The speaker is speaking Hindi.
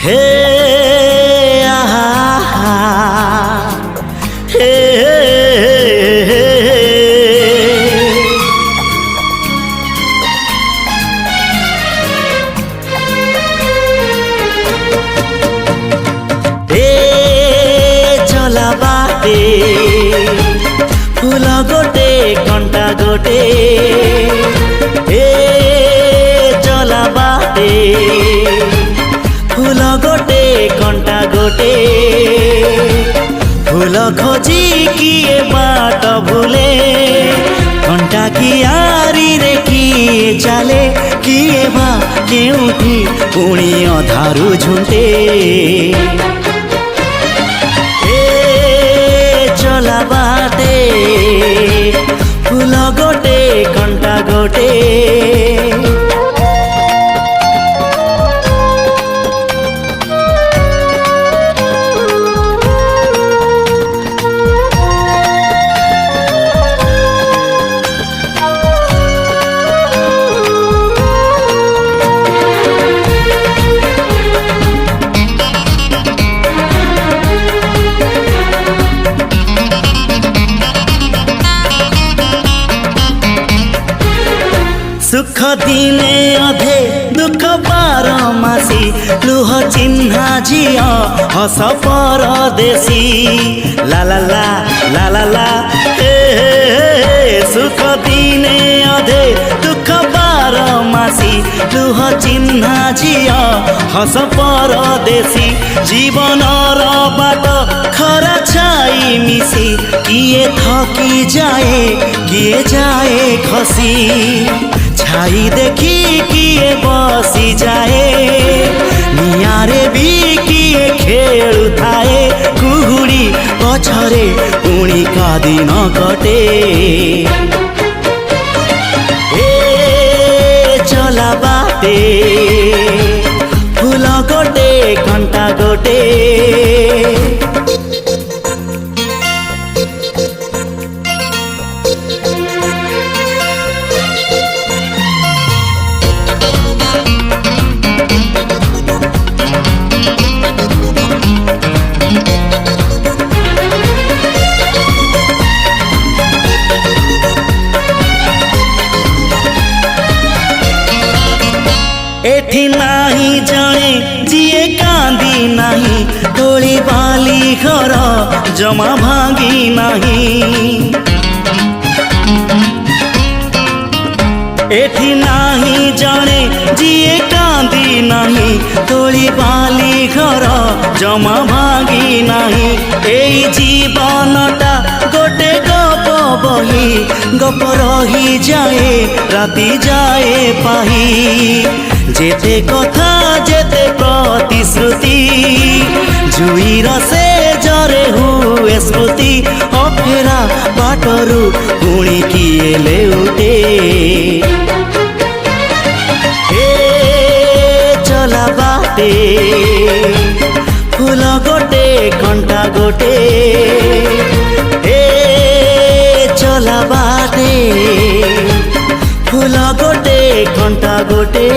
हे आहा हे चला बाटे फूल गोटे कंटा गोटे चला बाटे फूल गोटे कंटा गोटे फूल खोजी किए बाट भूले कंटा कियारी रे किए चले किए बा केउठी पुणी अधारू झुंटे चला बाटे फूल गोटे कंटा गोटे सुख दिने अधे दुख बारमासी लुह चिन्हा झिया हस परदेशी ला ला ला ला ला ला सुख दिने अधे दुख बारमासी लुह चिन्हा झिया हस परदेशी जीवन बाट खरा छाई मिसी किए थकी जाए किए जाए खसी छाई देखी किए बसी जाए नियारे भी किए खेलु थाए कुहुड़ी पछरे पुणी का दिन कटे चला बाटे फूल गोटे कंटा गोटे एठी नाही जाने जिए कांदी नहीं तोली बाली घर जमा भांगी नहीं एठी नाही जाने जिए कांदी नहीं तोली बाली घर जमा भांगी नहीं एई जीवनटा गोटे गप बही गप रही जाए राति जाए पाही जेते कथा जेते प्रतिश्रुति जुई रसे जरे हुए स्मृति अफेरा बाटरू पुणी किए ले उठे चला बाटे फूल गोटे कंटा गोटे चला बाटे फूल गोटे कंटा गोटे।